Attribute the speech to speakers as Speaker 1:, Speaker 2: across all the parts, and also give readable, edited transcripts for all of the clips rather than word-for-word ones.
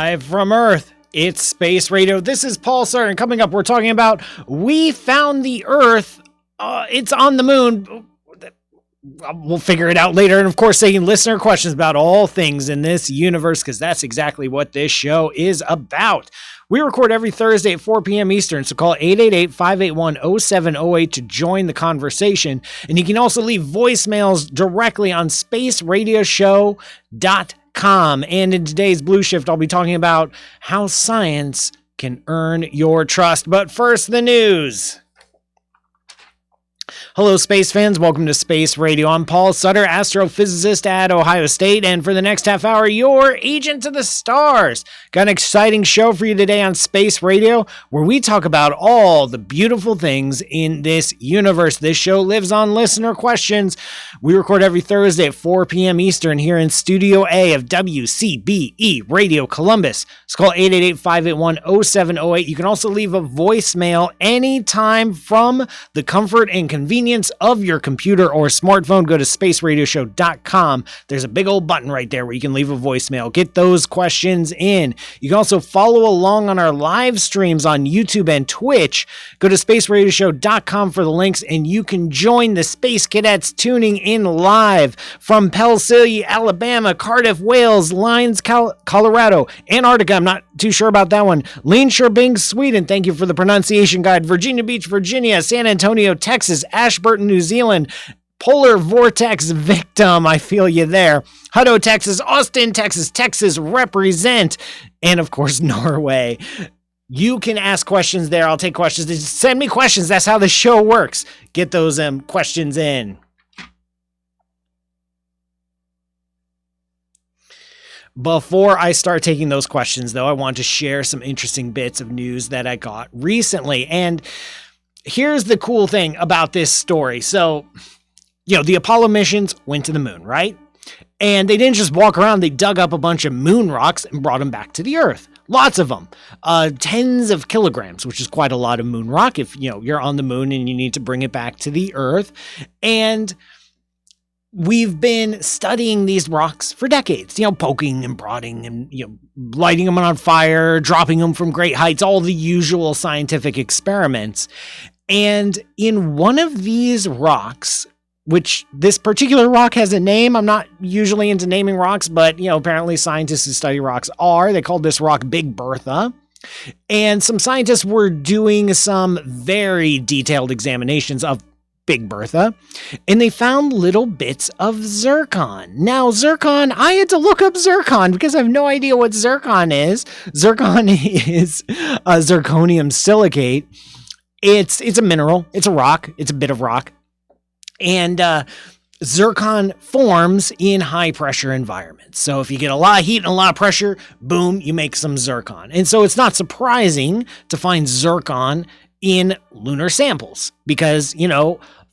Speaker 1: Live from Earth, it's Space Radio. This is Paul Sutter, and coming up, we're talking about we found the Earth. It's on the moon. We'll figure it out later. And of course, taking listener questions about all things in this universe, because that's exactly what this show is about. We record every Thursday at 4 p.m. Eastern, so call 888-581-0708 to join the conversation. And you can also leave voicemails directly on spaceradioshow.com. And in today's Blue Shift, I'll be talking about how science can earn your trust. But first, the news. Hello, space fans. Welcome to Space Radio. I'm Paul Sutter, astrophysicist at Ohio State, and for the next half hour, your agent to the stars. Got an exciting show for you today on Space Radio, where we talk about all the beautiful things in this universe. This show lives on listener questions. We record every Thursday at 4 p.m. Eastern here in Studio A of WCBE Radio Columbus. It's called 888-581-0708. You can also leave a voicemail anytime from the comfort and convenience of your computer or smartphone. Go to spaceradioshow.com. There's a big old button right there where you can leave a voicemail. Get those questions in. You can also follow along on our live streams on YouTube and Twitch. Go to spaceradioshow.com for the links, and you can join the Space Cadets tuning in live from Pellsilla, Alabama, Cardiff, Wales, Lyons, Colorado, Antarctica. I'm not too sure about that one. Linköping, Sweden. Thank you for the pronunciation guide. Virginia Beach, Virginia. San Antonio, Texas. Ashburton, New Zealand. Polar vortex victim. I feel you there. Hutto, Texas. Austin, Texas. Texas represent. And of course, Norway. You can ask questions there. I'll take questions. Just send me questions. That's how the show works. Get those questions in. Before I start taking those questions, though, I want to share some interesting bits of news that I got recently. And here's the cool thing about this story. So, the Apollo missions went to the moon, right? And they didn't just walk around. They dug up a bunch of moon rocks and brought them back to the Earth. Lots of them. Tens of kilograms, which is quite a lot of moon rock if, you're on the moon and you need to bring it back to the Earth. And we've been studying these rocks for decades, poking and prodding and, lighting them on fire, dropping them from great heights, all the usual scientific experiments. And in one of these rocks, which this particular rock has a name. I'm not usually into naming rocks, but, apparently scientists who study rocks are. They called this rock Big Bertha. And some scientists were doing some very detailed examinations of Big Bertha, and they found little bits of zircon. Now, zircon, I had to look up zircon because I have no idea what zircon is. Zircon is zirconium silicate. It's a mineral. It's a rock. It's a bit of rock. And zircon forms in high-pressure environments. So if you get a lot of heat and a lot of pressure, boom, you make some zircon. And so it's not surprising to find zircon in lunar samples because,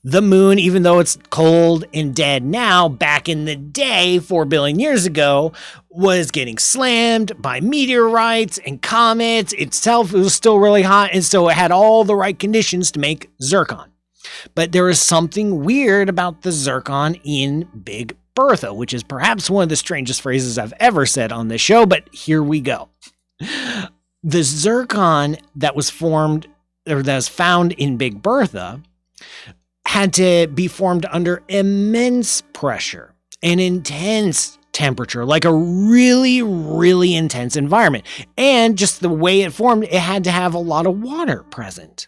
Speaker 1: the moon, even though it's cold and dead now, back in the day, 4 billion years ago, was getting slammed by meteorites and comets. Itself, it was still really hot, and so it had all the right conditions to make zircon. But there is something weird about the zircon in Big Bertha, which is perhaps one of the strangest phrases I've ever said on this show, but here we go. The zircon that was found in Big Bertha had to be formed under immense pressure, an intense temperature, like a really, really intense environment. And just the way it formed, it had to have a lot of water present.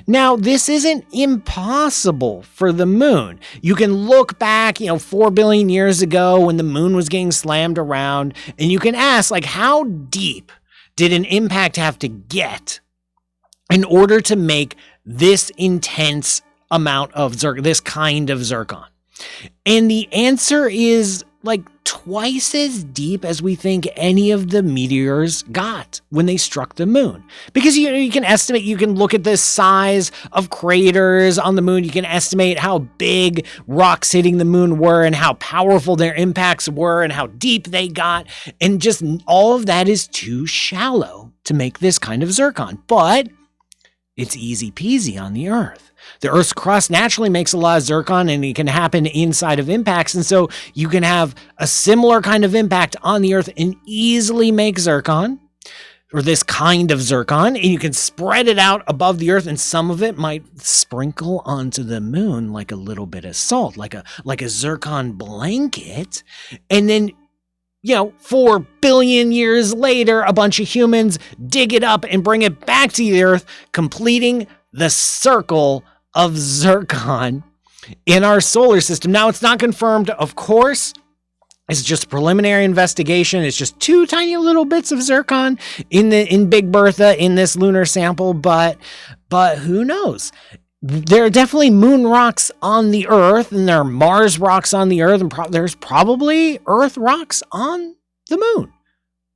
Speaker 1: Now, this isn't impossible for the moon. You can look back, 4 billion years ago when the moon was getting slammed around, and you can ask, how deep did an impact have to get in order to make this intense amount of zircon, this kind of zircon? And the answer is twice as deep as we think any of the meteors got when they struck the moon. Because you can estimate, you can look at the size of craters on the moon, you can estimate how big rocks hitting the moon were and how powerful their impacts were and how deep they got, and just all of that is too shallow to make this kind of zircon. But It's easy peasy on the Earth. The Earth's crust naturally makes a lot of zircon, and it can happen inside of impacts. And so you can have a similar kind of impact on the Earth and easily make zircon, or this kind of zircon, and you can spread it out above the Earth, and some of it might sprinkle onto the moon like a little bit of salt, like a zircon blanket. And then 4 billion years later, a bunch of humans dig it up and bring it back to the Earth, completing the circle of zircon in our solar system. Now, it's not confirmed, of course. It's just a preliminary investigation. It's just 2 tiny little bits of zircon in Big Bertha in this lunar sample, but who knows? There are definitely moon rocks on the Earth, and there are Mars rocks on the Earth, and there's probably Earth rocks on the moon,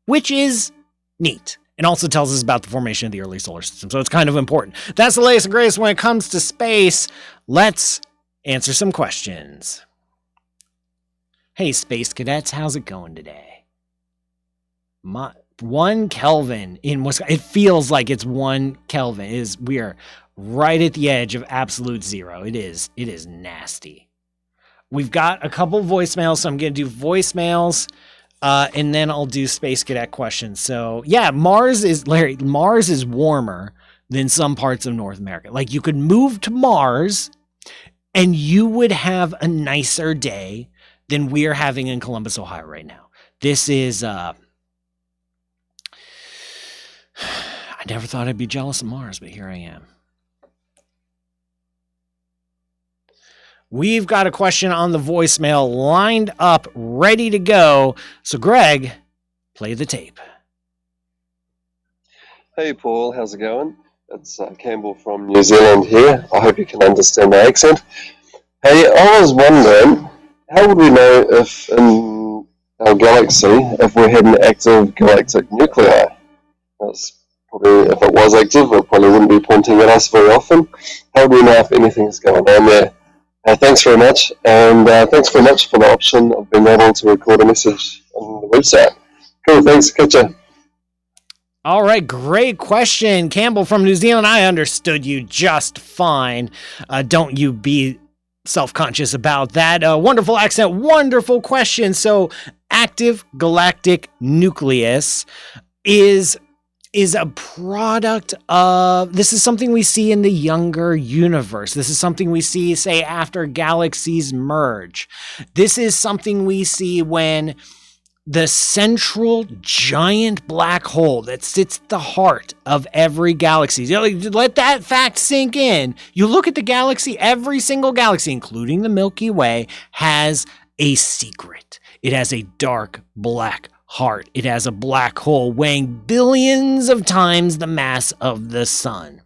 Speaker 1: which is neat. And also tells us about the formation of the early solar system. So it's kind of important. That's the latest and greatest when it comes to space. Let's answer some questions. Hey, space cadets, how's it going today? 1 Kelvin in Wisconsin. It feels like it's 1 Kelvin. We are right at the edge of absolute zero. It is nasty. We've got a couple voicemails, so I'm going to do voicemails. And then I'll do space cadet questions. So yeah, Mars is warmer than some parts of North America. Like, you could move to Mars and you would have a nicer day than we are having in Columbus, Ohio right now. This is, I never thought I'd be jealous of Mars, but here I am. We've got a question on the voicemail lined up, ready to go. So, Greg, play the tape.
Speaker 2: Hey, Paul, how's it going? It's Campbell from New Zealand here. I hope you can understand my accent. Hey, I was wondering, how would we know if in our galaxy, if we had an active galactic nuclei? That's probably, if it was active, it probably wouldn't be pointing at us very often. How would we know if anything's going on there? Thanks very much, and thanks very much for the option of being able to record a message on the website. Cool, thanks, catch ya.
Speaker 1: All right, great question. Campbell from New Zealand, I understood you just fine. Don't you be self-conscious about that. Wonderful accent, wonderful question. So, active galactic nucleus is a product of, this is something we see in the younger universe. This is something we see, say, after galaxies merge. This is something we see when the central giant black hole that sits at the heart of every galaxy. Let that fact sink in. You look at the galaxy, every single galaxy, including the Milky Way, has a secret. It has a dark black heart. It has a black hole weighing billions of times the mass of the sun.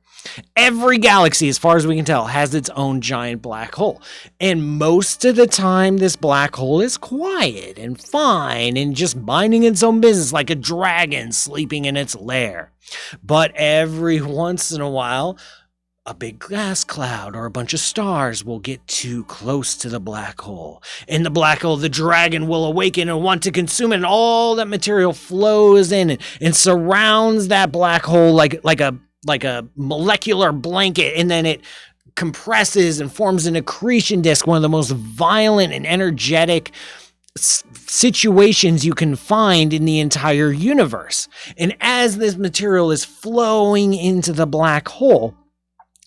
Speaker 1: Every galaxy, as far as we can tell, has its own giant black hole. And most of the time, this black hole is quiet and fine and just minding its own business like a dragon sleeping in its lair. But every once in a while, a big gas cloud or a bunch of stars will get too close to the black hole. In the black hole, the dragon will awaken and want to consume it, and all that material flows in and surrounds that black hole like a molecular blanket, and then it compresses and forms an accretion disk, one of the most violent and energetic situations you can find in the entire universe. And as this material is flowing into the black hole,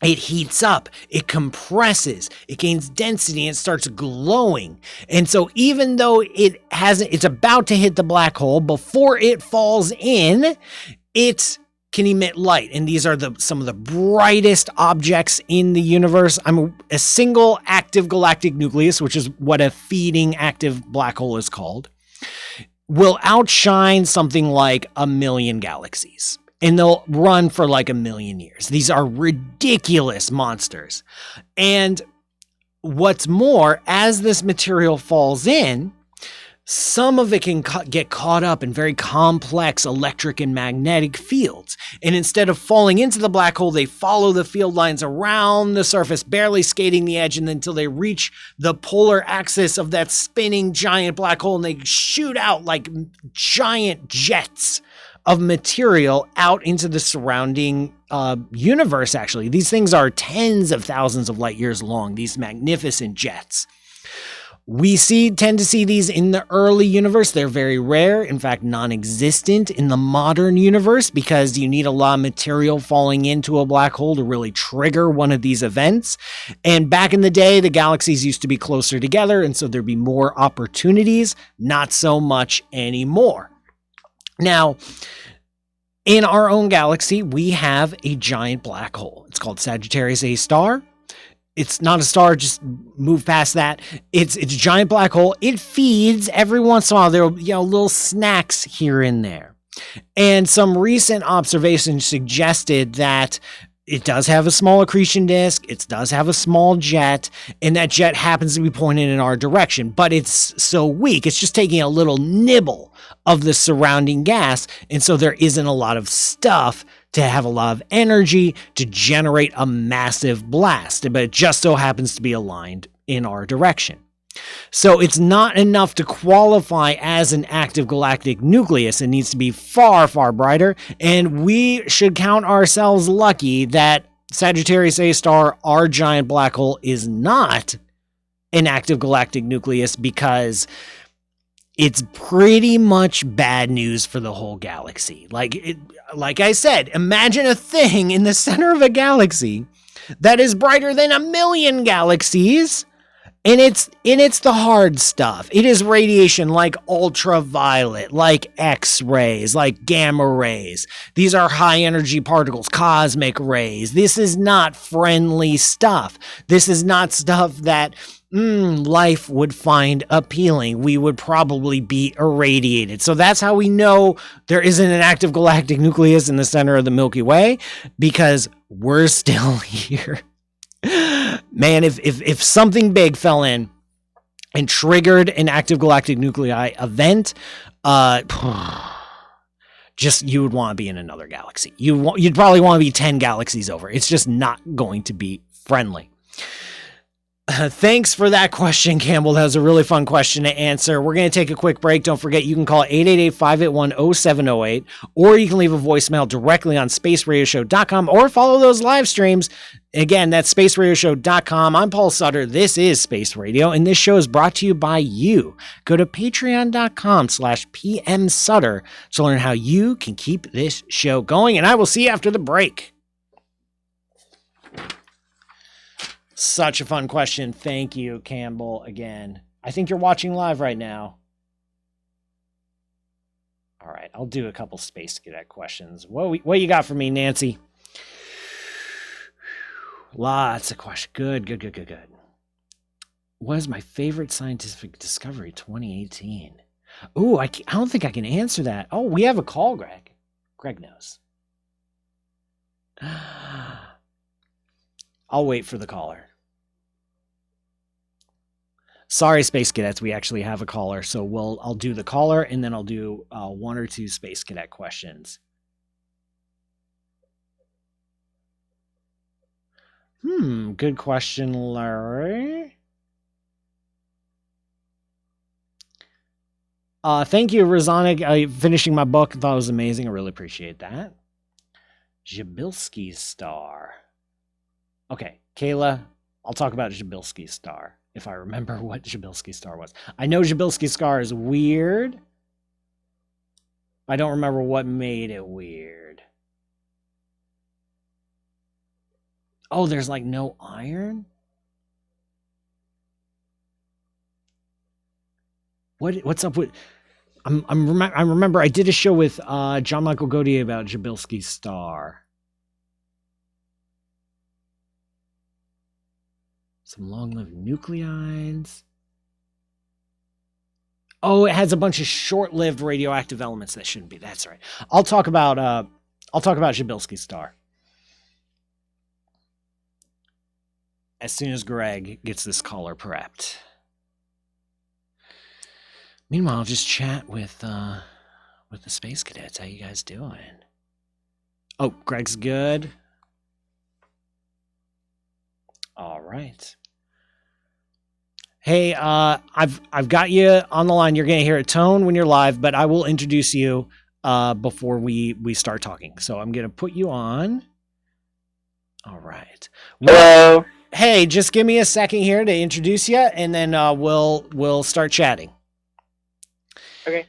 Speaker 1: it heats up, it compresses, it gains density, and it starts glowing. And so even though it's about to hit the black hole, before it falls in, it can emit light. And these are some of the brightest objects in the universe. A single active galactic nucleus, which is what a feeding active black hole is called, will outshine something like 1 million galaxies. And they'll run for like 1 million years. These are ridiculous monsters. And what's more, as this material falls in, some of it can get caught up in very complex electric and magnetic fields. And instead of falling into the black hole, they follow the field lines around the surface, barely skating the edge, and until they reach the polar axis of that spinning giant black hole, and they shoot out like giant jets of material out into the surrounding universe, actually. These things are tens of thousands of light years long, these magnificent jets. We tend to see these in the early universe. They're very rare, in fact, non-existent in the modern universe, because you need a lot of material falling into a black hole to really trigger one of these events. And back in the day, the galaxies used to be closer together, and so there'd be more opportunities. Not so much anymore. Now, in our own galaxy, we have a giant black hole. It's called Sagittarius A star. It's not a star, just move past that. It's a giant black hole. It feeds every once in a while. There are little snacks here and there. And some recent observations suggested that it does have a small accretion disk, it does have a small jet, and that jet happens to be pointed in our direction, but it's so weak, it's just taking a little nibble of the surrounding gas, and so there isn't a lot of stuff to have a lot of energy to generate a massive blast, but it just so happens to be aligned in our direction. So it's not enough to qualify as an active galactic nucleus. It needs to be far, far brighter, and we should count ourselves lucky that Sagittarius A star, our giant black hole, is not an active galactic nucleus, because it's pretty much bad news for the whole galaxy. Like I said, imagine a thing in the center of a galaxy that is brighter than 1,000,000 galaxies, and it's the hard stuff. It is radiation like ultraviolet, like X-rays, like gamma rays. These are high energy particles, cosmic rays. This is not friendly stuff. This is not stuff that life would find appealing. We would probably be irradiated. So that's how we know there isn't an active galactic nucleus in the center of the Milky Way, because we're still here. Man, if something big fell in and triggered an active galactic nuclei event, just you would want to be in another galaxy. You'd probably want to be 10 galaxies over. It's just not going to be friendly. Thanks for that question, Campbell. That was a really fun question to answer. We're going to take a quick break. Don't forget, you can call 888-581-0708, or you can leave a voicemail directly on spaceradioshow.com, or follow those live streams. Again, that's spaceradioshow.com. I'm Paul Sutter. This is Space Radio, and this show is brought to you by you. Go to patreon.com/PMSutter to learn how you can keep this show going, and I will see you after the break. Such a fun question. Thank you, Campbell, again. I think you're watching live right now. All right, I'll do a couple Space Cadet questions. What you got for me, Nancy? Lots of questions. Good. What is my favorite scientific discovery 2018? Ooh, I don't think I can answer that. Oh, we have a call, Greg. Greg knows. I'll wait for the caller. Sorry, Space Cadets, we actually have a caller, so I'll do the caller, and then I'll do 1 or 2 Space Cadet questions. Good question, Larry. Thank you, Razonic, finishing my book. I thought it was amazing. I really appreciate that. Przybylski star. Okay, Kayla, I'll talk about Przybylski star, if I remember what Przybylski star was. I know Przybylski star is weird. I don't remember what made it weird. Oh, there's like no iron? What's up with... I remember I did a show with John Michael Godier about Przybylski star. Some long-lived nuclides. Oh, it has a bunch of short-lived radioactive elements that shouldn't be. That's right. I'll talk about Przybylski star as soon as Greg gets this caller prepped. Meanwhile, I'll just chat with the Space Cadets. How you guys doing? Oh, Greg's good. All right. Hey, I've got you on the line. You're going to hear a tone when you're live, but I will introduce you before we start talking. So I'm going to put you on. All right. Well,
Speaker 3: Hello.
Speaker 1: hey, just give me a second here to introduce you, and then we'll start chatting.
Speaker 3: Okay.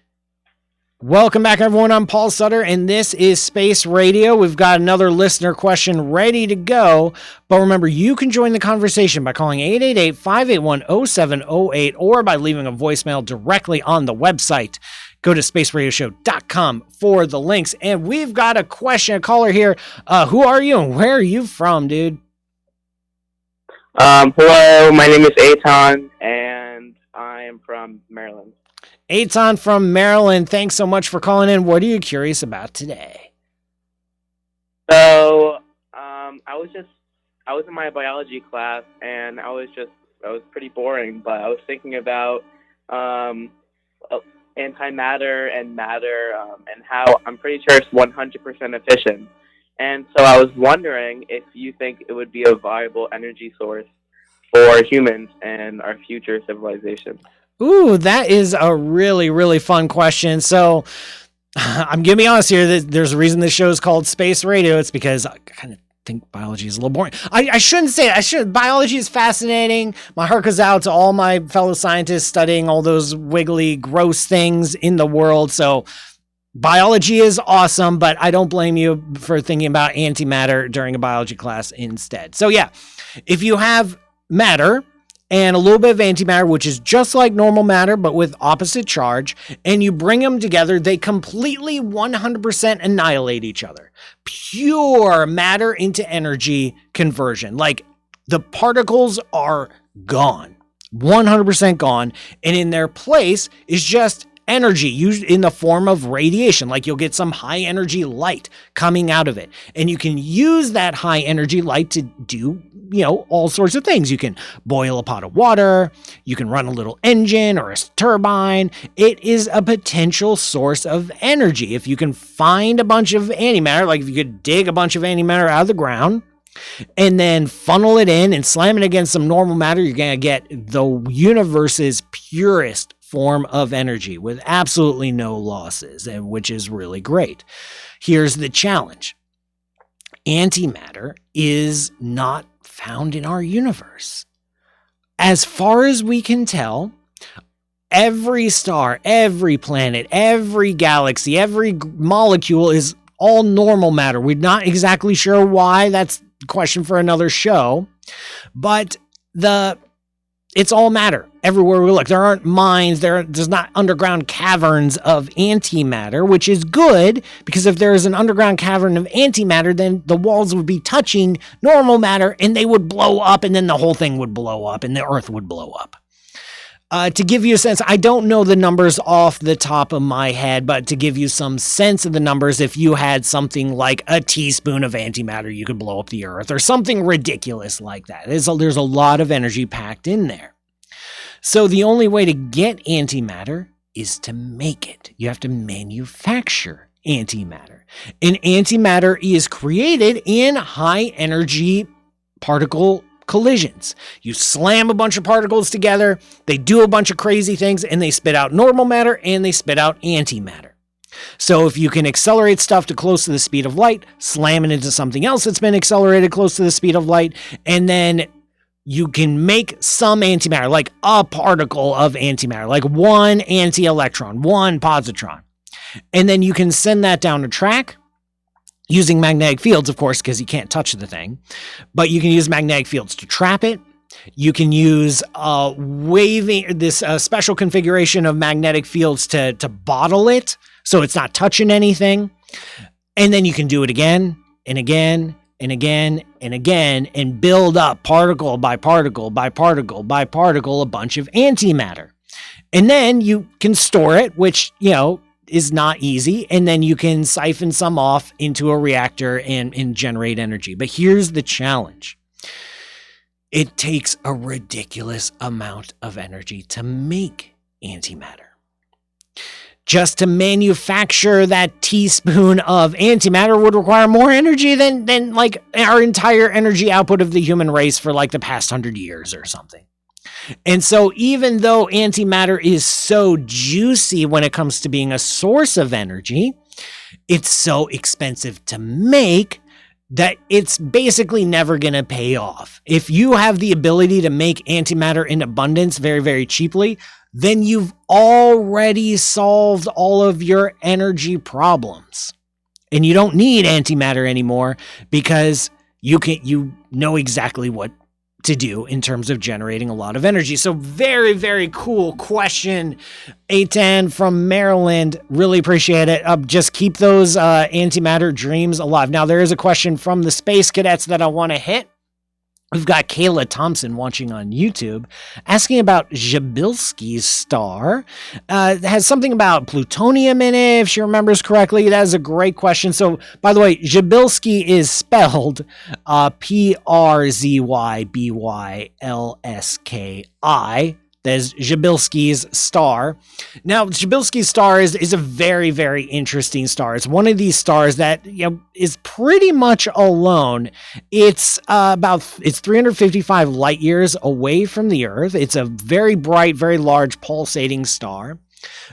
Speaker 1: Welcome back, everyone. I'm Paul Sutter, and this is Space Radio. We've got another listener question ready to go. But remember, you can join the conversation by calling 888-581-0708 or by leaving a voicemail directly on the website. Go to spaceradioshow.com for the links. And we've got a caller here. Who are you and where are you from, dude?
Speaker 3: Hello, my name is Eitan, and I am from Maryland.
Speaker 1: Eitan from Maryland. Thanks so much for calling in. What are you curious about today?
Speaker 3: So, I was in my biology class, and I was pretty boring, but I was thinking about antimatter and matter, and how I'm pretty sure it's 100% efficient. And so I was wondering if you think it would be a viable energy source for humans and our future civilization.
Speaker 1: Ooh, that is a really, really fun question. So I'm going to be honest here. There's a reason this show is called Space Radio. It's because I kind of think biology is a little boring. I shouldn't say it. Biology is fascinating. My heart goes out to all my fellow scientists studying all those wiggly, gross things in the world. So biology is awesome, but I don't blame you for thinking about antimatter during a biology class instead. So yeah, if you have matter and a little bit of antimatter, which is just like normal matter, but with opposite charge, and you bring them together, they completely 100% annihilate each other. Pure matter into energy conversion. Like the particles are gone, 100% gone, and in their place is just energy used in the form of radiation. Like you'll get some high energy light coming out of it, and you can use that high energy light to do all sorts of things. You can boil a pot of water, you can run a little engine or a turbine. It is a potential source of energy. If you can find a bunch of antimatter, like if you could dig a bunch of antimatter out of the ground and then funnel it in and slam it against some normal matter, you're going to get the universe's purest form of energy with absolutely no losses, and which is really great. Here's the challenge. Antimatter is not found in our universe. As far as we can tell, every star, every planet, every galaxy, every molecule is all normal matter. We're not exactly sure why. That's a question for another show. But it's all matter everywhere we look. There aren't mines. There's not underground caverns of antimatter, which is good, because if there is an underground cavern of antimatter, then the walls would be touching normal matter and they would blow up, and then the whole thing would blow up and the earth would blow up. To give you a sense, I don't know the numbers off the top of my head, but to give you some sense of the numbers, if you had something like a teaspoon of antimatter, you could blow up the earth, or something ridiculous like that. There's a lot of energy packed in there. So the only way to get antimatter is to make it. You have to manufacture antimatter. And antimatter is created in high energy particle collisions. You slam a bunch of particles together, they do a bunch of crazy things, and they spit out normal matter and they spit out antimatter. So if you can accelerate stuff to close to the speed of light, slam it into something else that's been accelerated close to the speed of light, and then you can make some antimatter, like a particle of antimatter, like one anti-electron, one positron. And then you can send that down a track using magnetic fields, of course, because you can't touch the thing. But you can use magnetic fields to trap it. You can use this special configuration of magnetic fields to bottle it so it's not touching anything. And then you can do it again and again and again and again and build up particle by particle by particle by particle a bunch of antimatter. And then you can store it, which, is not easy. And then you can siphon some off into a reactor and generate energy. But here's the challenge. It takes a ridiculous amount of energy to make antimatter. Just to manufacture that teaspoon of antimatter would require more energy than like our entire energy output of the human race for like the past 100 years or something. And so even though antimatter is so juicy when it comes to being a source of energy, it's so expensive to make that it's basically never going to pay off. If you have the ability to make antimatter in abundance very, very cheaply, then you've already solved all of your energy problems. And you don't need antimatter anymore because you know exactly what to do in terms of generating a lot of energy. So very, very cool question, A10 from Maryland. Really appreciate it. Just keep those antimatter dreams alive. Now, there is a question from the Space Cadets that I want to hit. We've got Kayla Thompson watching on YouTube asking about Przybylski's star. It has something about plutonium in it, if she remembers correctly. That is a great question. So, by the way, Przybylski is spelled Przybylski. There's Przybylski's star. Now, Przybylski's star is a very, very interesting star. It's one of these stars that is pretty much alone. It's 355 light years away from the Earth. It's a very bright, very large pulsating star,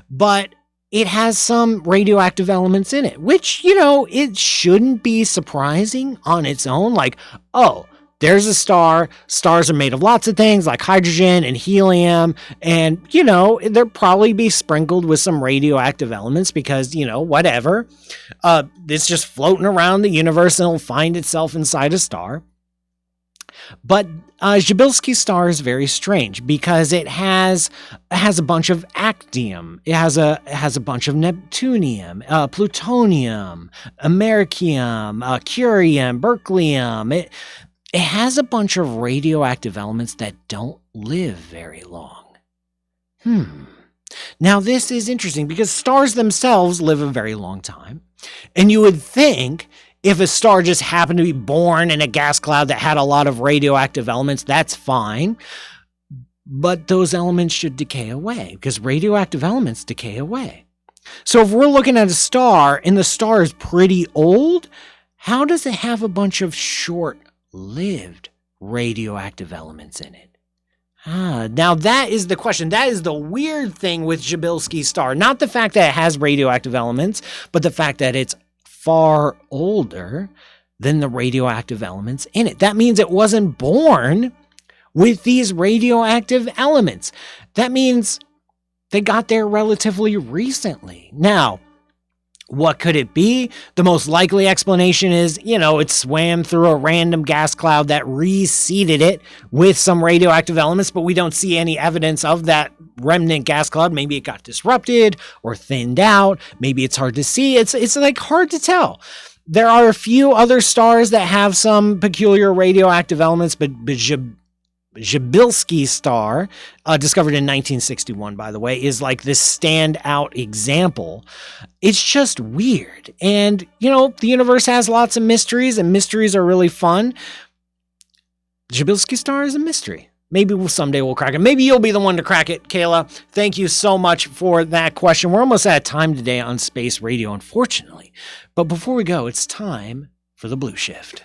Speaker 1: but it has some radioactive elements in it, which it shouldn't be surprising on its own. Like, oh, there's a star. Stars are made of lots of things like hydrogen and helium. And, they'll probably be sprinkled with some radioactive elements because, whatever. It's just floating around the universe and it'll find itself inside a star. But Przybylski's star is very strange because it has a bunch of actinium. It has a bunch of neptunium, plutonium, americium, curium, berkelium. It has a bunch of radioactive elements that don't live very long. Now, this is interesting because stars themselves live a very long time. And you would think if a star just happened to be born in a gas cloud that had a lot of radioactive elements, that's fine. But those elements should decay away because radioactive elements decay away. So if we're looking at a star and the star is pretty old, how does it have a bunch of short-lived radioactive elements in it? Now that is the question. That is the weird thing with Przybylski's star. Not the fact that it has radioactive elements, but the fact that it's far older than the radioactive elements in it. That means it wasn't born with these radioactive elements. That means they got there relatively recently. Now, what could it be? The most likely explanation is, it swam through a random gas cloud that reseeded it with some radioactive elements, but we don't see any evidence of that remnant gas cloud. Maybe it got disrupted or thinned out. Maybe it's hard to see. It's like hard to tell. There are a few other stars that have some peculiar radioactive elements, but Przybylski's star, discovered in 1961, by the way, is like this standout example. It's just weird. And, the universe has lots of mysteries, and mysteries are really fun. Przybylski's star is a mystery. Maybe someday we'll crack it. Maybe you'll be the one to crack it, Kayla. Thank you so much for that question. We're almost out of time today on Space Radio, unfortunately. But before we go, it's time for the Blue Shift.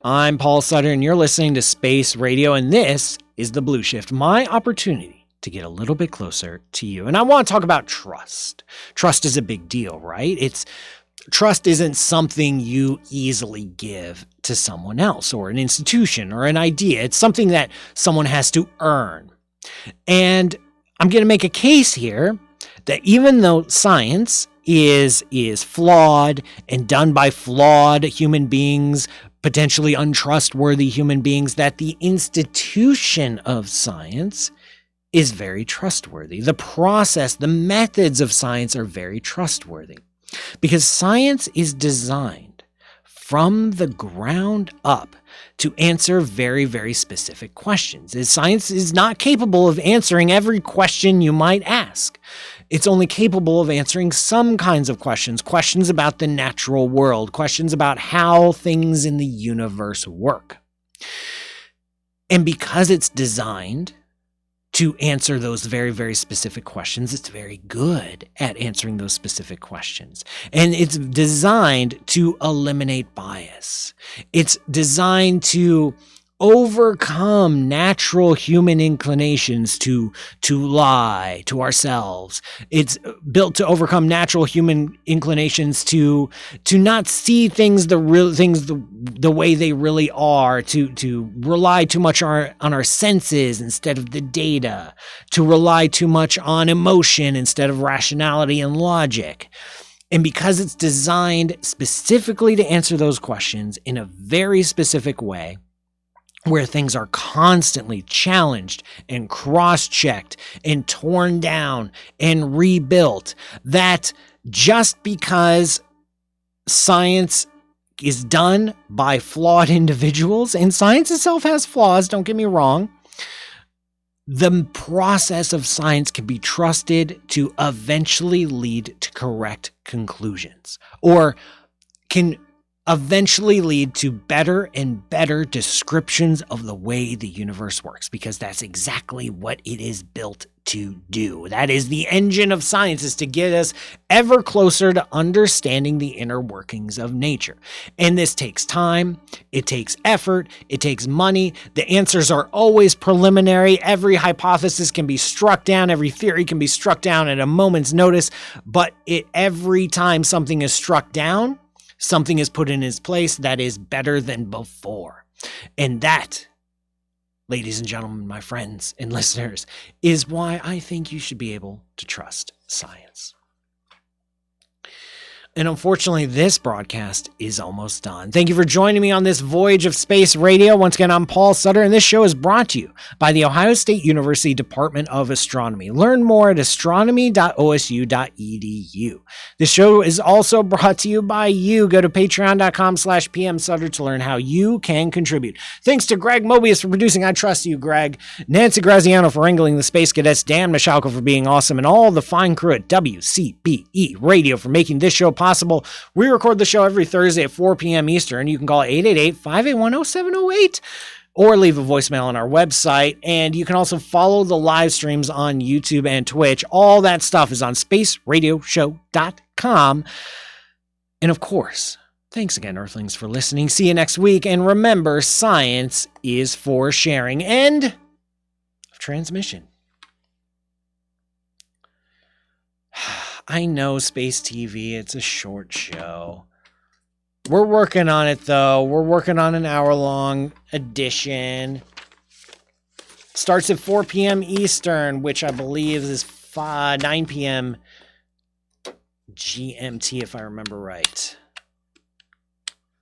Speaker 1: I'm Paul Sutter, and you're listening to Space Radio, and this is the Blue Shift, my opportunity to get a little bit closer to you. And I want to talk about trust. Trust is a big deal, right? Trust isn't something you easily give to someone else or an institution or an idea. It's something that someone has to earn. And I'm going to make a case here that even though science is flawed and done by flawed human beings, potentially untrustworthy human beings, that the institution of science is very trustworthy. The process, the methods of science are very trustworthy because science is designed from the ground up to answer very, very specific questions. Science is not capable of answering every question you might ask. It's only capable of answering some kinds of questions about the natural world, questions about how things in the universe work. And because it's designed to answer those very, very specific questions. It's very good at answering those specific questions. And it's designed to eliminate bias. It's designed to overcome natural human inclinations to lie to ourselves. It's built to overcome natural human inclinations to not see things the way they really are, to rely too much on our senses instead of the data, to rely too much on emotion instead of rationality and logic. And because it's designed specifically to answer those questions in a very specific way, where things are constantly challenged and cross-checked and torn down and rebuilt, that just because science is done by flawed individuals, and science itself has flaws, don't get me wrong, the process of science can be trusted to eventually lead to correct conclusions, or can eventually lead to better and better descriptions of the way the universe works, because that's exactly what it is built to do. That is the engine of science, is to get us ever closer to understanding the inner workings of nature. And this takes time, it takes effort, it takes money. The answers are always preliminary. Every hypothesis can be struck down, every theory can be struck down at a moment's notice, but every time something is struck down, something is put in its place that is better than before. And that, ladies and gentlemen, my friends and listeners, is why I think you should be able to trust science. And unfortunately, this broadcast is almost done. Thank you for joining me on this voyage of space radio. Once again, I'm Paul Sutter, and this show is brought to you by the Ohio State University Department of Astronomy. Learn more at astronomy.osu.edu. This show is also brought to you by you. Go to patreon.com/pmsutter to learn how you can contribute. Thanks to Greg Moebius for producing I Trust You, Greg. Nancy Graziano for wrangling the space cadets. Dan Michalko for being awesome. And all the fine crew at WCBE Radio for making this show possible. We record the show every Thursday at 4 p.m. Eastern. You can call 888-581-0708 or leave a voicemail on our website. And you can also follow the live streams on YouTube and Twitch. All that stuff is on spaceradioshow.com. And of course, thanks again, Earthlings, for listening. See you next week. And remember, science is for sharing. End of transmission. I know Space TV, it's a short show. We're working on it, though. We're working on an hour-long edition. Starts at 4 p.m. Eastern, which I believe is 9 p.m. GMT, if I remember right.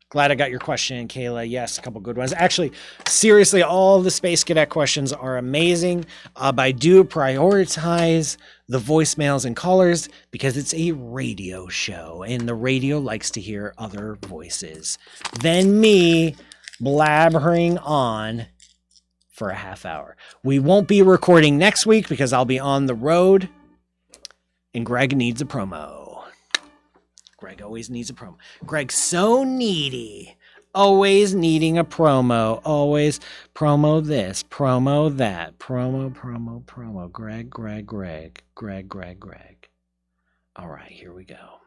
Speaker 1: Glad I got your question, Kayla. Yes, a couple good ones. Actually, seriously, all the Space Cadet questions are amazing. But I do prioritize the voicemails and callers because it's a radio show, and the radio likes to hear other voices than me blabbering on for a half hour. We won't be recording next week because I'll be on the road, and Greg needs a promo. Greg always needs a promo. Greg's so needy. Always needing a promo. Always promo this, promo that. Promo. Greg. All right, here we go.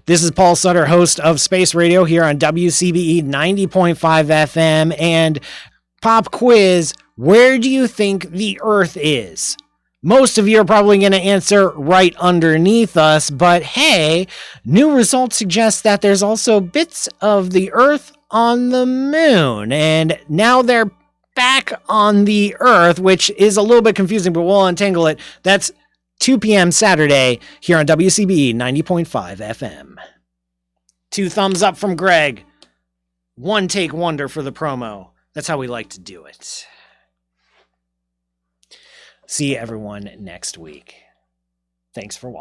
Speaker 1: This is Paul Sutter, host of Space Radio here on WCBE 90.5 FM. And pop quiz, where do you think the Earth is? Most of you are probably going to answer right underneath us, but hey, new results suggest that there's also bits of the Earth on the moon, and now they're back on the Earth, which is a little bit confusing, but we'll untangle it. That's 2 p.m. Saturday here on WCBE 90.5 FM. 2 thumbs up from Greg. 1 take wonder for the promo. That's how we like to do it. See everyone next week. Thanks for watching.